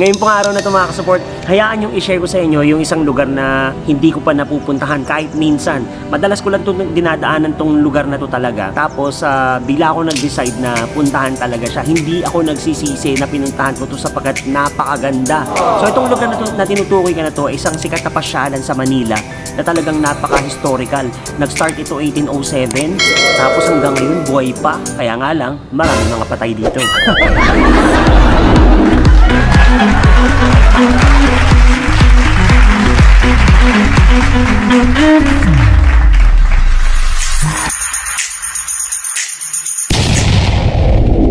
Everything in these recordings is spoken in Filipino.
Ngayon pong araw na ito mga ka-support, hayaan yung i-share ko sa inyo yung isang lugar na hindi ko pa napupuntahan kahit minsan. Madalas ko lang itong dinadaanan tong lugar na to talaga. Tapos bigla ako nag-decide na puntahan talaga siya. Hindi ako nagsisisi na pinuntahan ko to sapagkat napakaganda. So itong lugar na, to, na tinutukoy ka na to, isang sikat na pasyalan sa Manila na talagang napaka-historical. Nag-start ito 1807, tapos hanggang ngayon buhay pa. Kaya nga lang, maraming mga patay dito.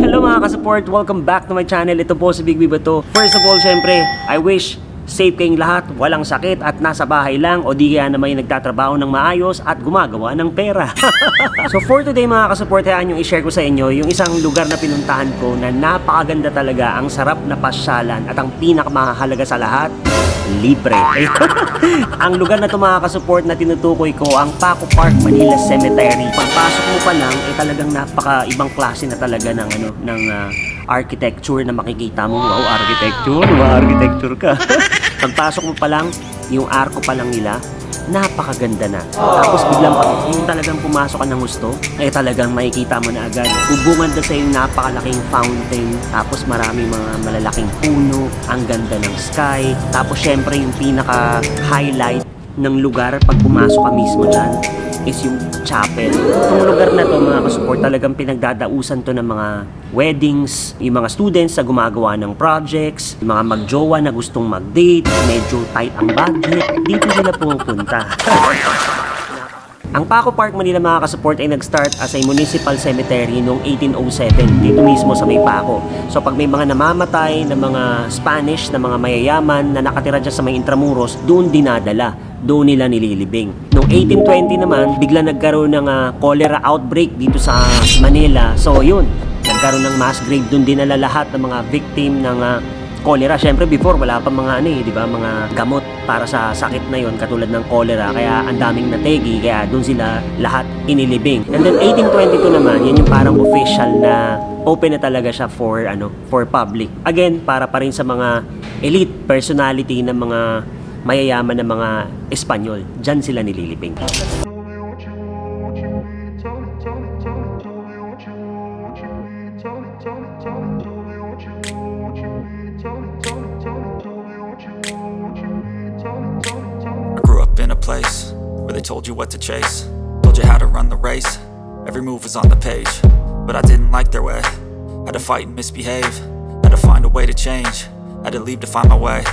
Hello mga ka-support! Welcome back to my channel. Ito po si Big Bibato. First of all, syempre, I wish safe kayong lahat, walang sakit at nasa bahay lang o di kaya naman yung nagtatrabaho ng maayos at gumagawa ng pera. So for today mga ka-support, hayaan yung i-share ko sa inyo yung isang lugar na pinuntahan ko na napakaganda talaga, ang sarap na pasyalan at ang pinakamahalaga sa lahat, libre. Ang lugar na ito mga ka-support na tinutukoy ko, ang Paco Park Manila Cemetery. Pagpasok mo pa lang, talagang napaka-ibang klase na talaga ng architecture na makikita mo. Wow, architecture? Ma-architecture ka. Pagpasok mo pa lang, yung arko pa lang nila, napakaganda na. Tapos biglang yung talagang pumasok ka ng gusto, talagang makikita mo na agad. Bubungan na sa yung napakalaking fountain, tapos marami mga malalaking puno, ang ganda ng sky. Tapos syempre yung pinaka-highlight ng lugar pag pumasok ka mismo dyan is yung chapel. Itong lugar na to mga ka-support, talagang pinagdadausan to ng mga weddings, yung mga students na gumagawa ng projects, yung mga magjowa na gustong mag-date, medyo tight ang budget, dito sila pupunta. Ang Paco Park Manila mga ka-support ay nag-start as a municipal cemetery noong 1807 dito mismo sa may Paco. So pag may mga namamatay na mga Spanish na mga mayayaman na nakatira dyan sa may Intramuros, doon dinadala, doon nila nililibing. Noong 1820 naman, bigla nagkaroon ng cholera outbreak dito sa Manila. So yun, nagkaroon ng mass grave, doon dinala lahat ng mga victim ng cholera. Syempre before wala pa mga di ba, mga gamot para sa sakit na yon katulad ng cholera, kaya ang daming nategi, kaya doon sila lahat inilibing. And then 1822 naman, yan yung parang official na open na talaga siya for for public. Again, para pa rin sa mga elite personality ng mga mayayaman na mga Espanyol. Diyan sila nililibing. Place where they told you what to chase, told you how to run the race, every move was on the page, but I didn't like their way, had to fight and misbehave, had to find a way to change, had to leave to find my way.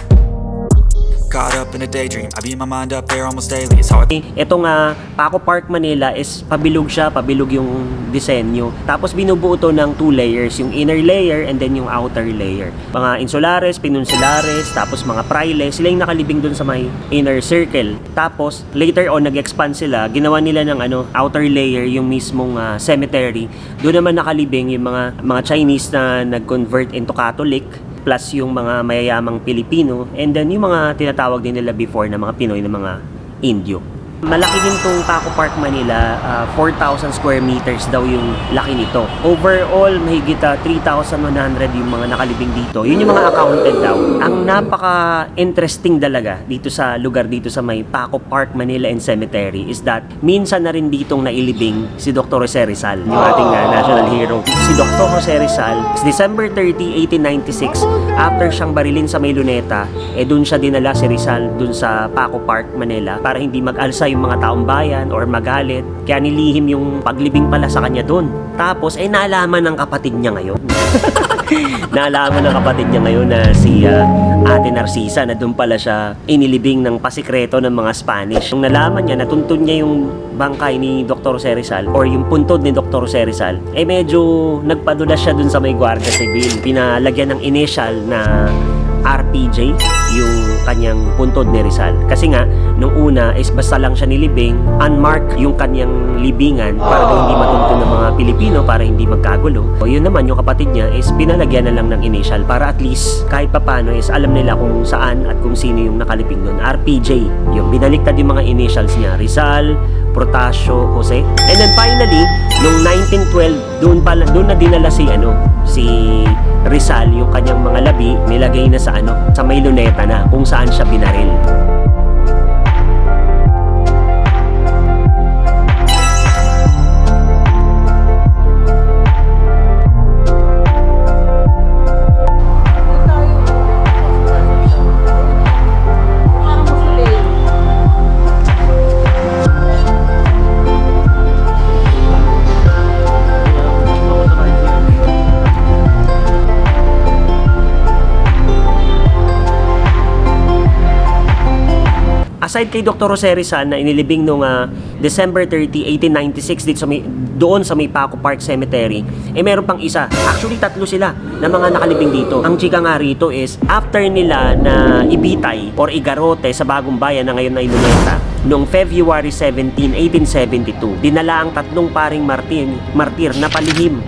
Caught up in a daydream, I beat my mind up there almost daily. It's how Itong Paco Park Manila is pabilog siya, pabilog yung disenyo. Tapos binubuo to ng 2 layers, yung inner layer and then yung outer layer. Mga insulares, peninsulares, tapos mga frailes, sila yung nakalibing dun sa may inner circle. Tapos later on nag-expand sila, ginawa nila ng outer layer yung mismong cemetery. Doon naman nakalibing yung mga Chinese na nag-convert into Catholic, plus yung mga mayayamang Pilipino, and then yung mga tinatawag din nila before na mga Pinoy na mga Indio. Malaki din itong Paco Park Manila, 4,000 square meters daw yung laki nito. Overall, mahigit 3,100 yung mga nakalibing dito. Yun yung mga accounted daw. Ang napaka-interesting talaga dito sa lugar dito sa may Paco Park Manila and Cemetery is that minsan na rin ditong nailibing si Dr. Jose Rizal, yung ating national hero. Si Dr. Jose Rizal, December 30, 1896, after siyang barilin sa may Luneta, dun siya dinala si Rizal dun sa Paco Park Manila para hindi mag-alsa yung mga taong bayan or magalit, kaya nilihim yung paglibing pala sa kanya doon. Tapos naalaman ng kapatid niya ngayon naalaman ng kapatid niya ngayon na si Ate Narcisa na doon pala siya inilibing ng pasikreto ng mga Spanish. Nung nalaman niya, natuntun niya yung bangkay ni Dr. Jose Rizal or yung puntod ni Dr. Jose Rizal, medyo nagpadulas siya doon sa may Guardia Civil. Pinalagyan ng initial na RPJ yung kanyang puntod ni Rizal. Kasi nga, nung una is basta lang siya nilibing, unmarked yung kanyang libingan para daw hindi matuntun ng mga Pilipino, para hindi magkagulo. O yun naman, yung kapatid niya is pinalagyan na lang ng initial para at least kahit papano is alam nila kung saan at kung sino yung nakalibing doon. RPJ, yung binaliktad yung mga initials niya, Rizal, Protasio, Jose. And then finally, nung 1912, doon na dinala si Rizal yung kanyang mga labi nilagay na sa sa may luneta na kung saan siya binaril. Aside kay Dr. Jose Rizal na inilibing noong December 30, 1896 doon sa may Paco Park Cemetery, meron pang isa. Actually, 3 sila na mga nakalibing dito. Ang chika nga rito is, after nila na ibitay or igarote sa Bagong Bayan na ngayon na Luneta, noong February 17, 1872, dinala ang 3 paring martir na palihim.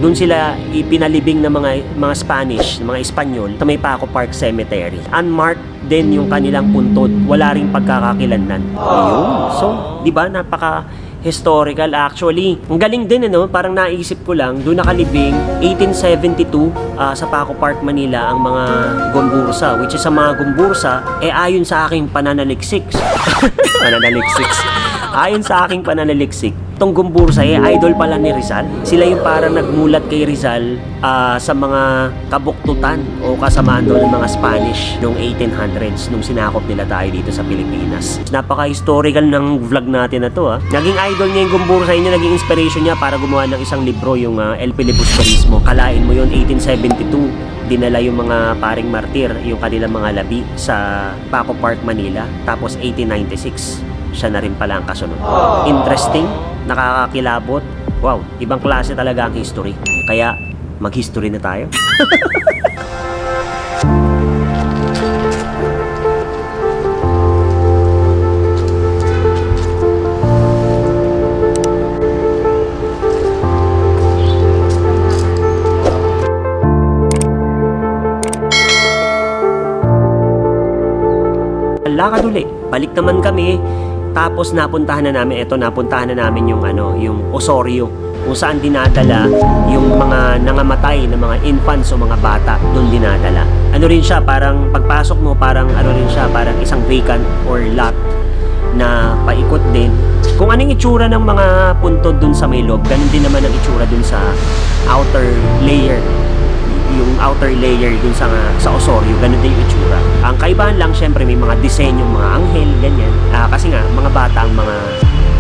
Doon sila ipinalibing ng mga Spanish, mga Espanyol sa may Paco Park Cemetery. Unmarked din yung kanilang puntod, wala ring pagkakakilanlan. Ayun. So, di ba, napaka historical actually. Ang galing din parang naisip ko lang, doon nakalibing 1872 sa Paco Park, Manila ang mga Gombursa, which is ang mga Gombursa ayon sa aking pananaliksik. Ayon sa aking pananaliksik, itong Gombursa idol pala ni Rizal. Sila yung parang nagmulat kay Rizal sa mga kabuktutan o kasamaan doon ng mga Spanish noong 1800s nung sinakop nila tayo dito sa Pilipinas. Napaka-historical ng vlog natin na to. Naging idol niya yung Gombursa niya, naging inspiration niya para gumawa ng isang libro, yung El Filibusterismo. Kalain mo yun, 1872 dinala yung mga paring martir, yung kanilang mga labi sa Paco Park, Manila. Tapos 1896 siya na rin pala ang kasunod. Interesting, nakakakilabot. Wow, ibang klase talaga ang history. Kaya mag-history na tayo. Lakad uli. Balik naman kami. Tapos napuntahan na namin yung yung Osorio, kung saan dinadala yung mga nangamatay na mga infants o mga bata, doon dinadala. Ano rin siya, parang pagpasok mo, parang parang isang vacant or lot na paikot din. Kung anong itsura ng mga puntod dun sa may loob, ganun din naman ang itsura dun sa outer layer. Yung outer layer dun sa Osorio, ganun din yung itsura. Ang kaibahan lang, syempre may mga disenyong mga anghel, ganyan. Kasi nga, mga bata ang mga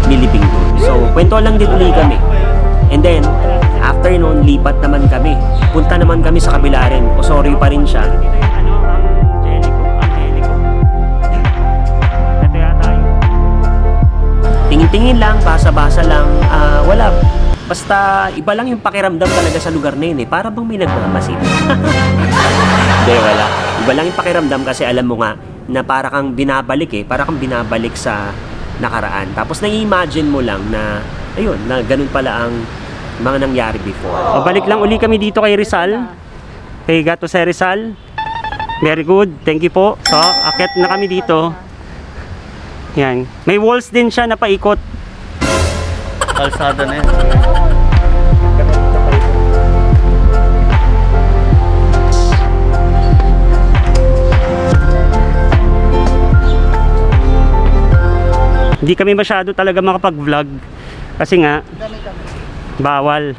nilibing dun. So, kwento lang din uli kami. And then, after noon, lipat naman kami. Punta naman kami sa kabila rin. Osorio pa rin siya. Tingin-tingin lang, basa-basa lang, wala. Basta iba lang yung pakiramdam talaga sa lugar na yun para bang may nagmamasid. Hindi, wala. Iba lang yung pakiramdam kasi alam mo nga na para kang binabalik para kang binabalik sa nakaraan. Tapos nai-imagine mo lang na ayun, na ganun pala ang mga nangyari before. Pabalik lang uli kami dito kay Rizal. Kay Gato sa Rizal. Very good. Thank you po. So, akit na kami dito. Yan. May walls din siya na paikot. Kalsada na yan. Hindi kami masyado talaga makapag-vlog kasi nga bawal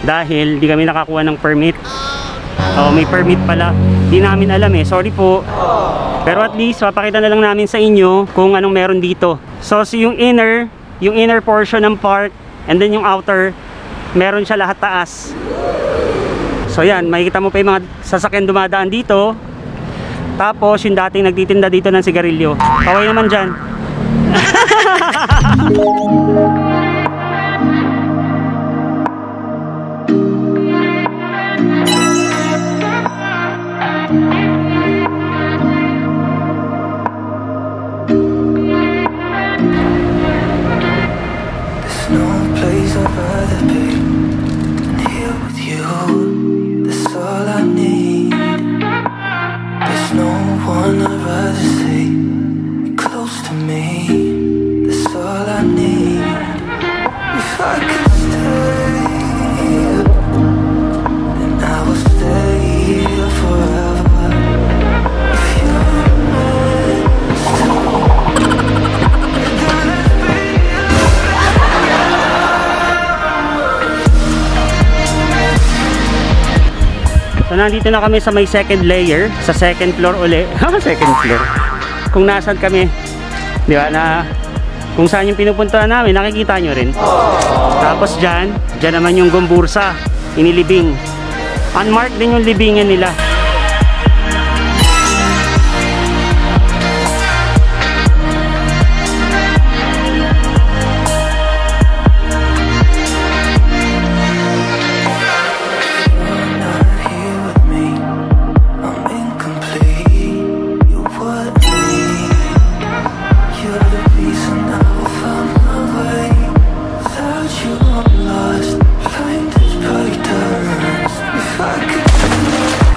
dahil di kami nakakuha ng permit. May permit pala. Di namin alam sorry po. Pero at least papakita na lang namin sa inyo kung anong meron dito. So yung inner portion ng park and then yung outer, meron siya lahat taas. So yan, makikita mo pa yung mga sasakyan dumadaan dito. Tapos yung dating nagtitinda dito ng sigarilyo. Kaway naman dyan. If I could stay, then I will stay. So nandito na kami sa may second layer, sa second floor uli. Second floor. Kung nasaan kami, di ba, na kung saan yung pinupuntahan namin, nakikita nyo rin. Tapos dyan naman yung Gombursa, inilibing. Unmarked din yung libingan nila.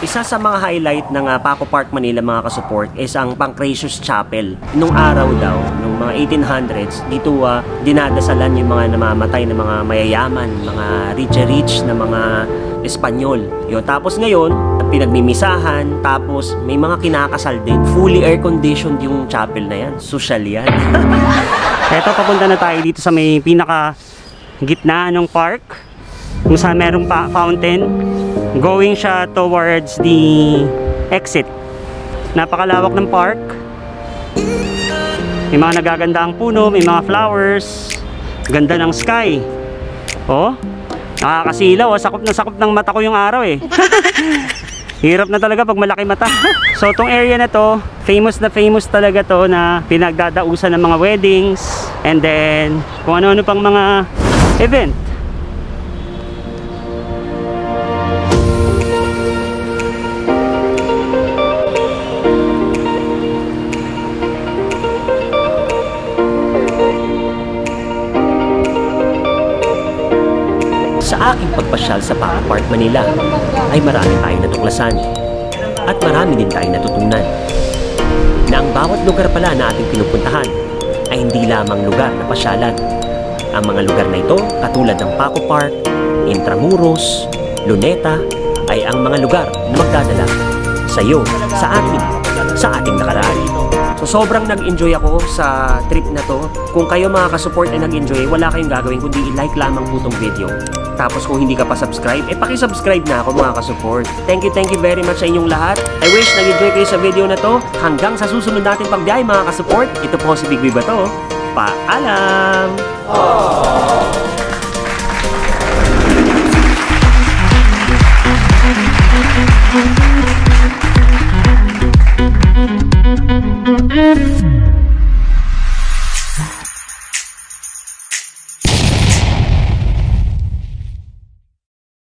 Isa sa mga highlight ng Paco Park, Manila mga kasupport is ang Pancratius Chapel. Nung araw daw, nung mga 1800s, dito dinadasalan yung mga namamatay na mga mayayaman, mga rich na mga Espanyol. Yun. Tapos ngayon, pinagmimisahan, tapos may mga kinakasal din. Fully air-conditioned yung chapel na yan. Social yan. Eto, papunta na tayo dito sa may pinaka gitna ng park, kung saan merong fountain. Going siya towards the exit. Napakalawak ng park. May mga nagagandang puno, may mga flowers. Ganda ng sky. Oh, nakakasilaw. Sakop na sakop ng mata ko yung araw eh. Hirap na talaga pag malaki mata. So tong area na to, famous talaga to na pinagdadausan ng mga weddings, and then kung ano-ano pang mga event. Sa aking pagpasyal sa Paco Park, Manila ay marami tayong natuklasan at marami din tayong natutunan na ang bawat lugar pala na ating pinupuntahan ay hindi lamang lugar na pasyalan. Ang mga lugar na ito, katulad ng Paco Park, Intramuros, Luneta, ay ang mga lugar na magdadala sa iyo, sa atin, sa ating nakaraan. So sobrang nag-enjoy ako sa trip na to. Kung kayo mga kasupport ay nag-enjoy, wala kayong gagawin kundi i-like lamang po tong video. Tapos kung hindi ka pa subscribe, paki-subscribe na ako mga kasupport. Thank you very much sa inyong lahat. I wish nag-enjoy kayo sa video na to. Hanggang sa susunod natin pagbiyahe mga kasupport. Ito po si Big Bibato. Paalam! Oh.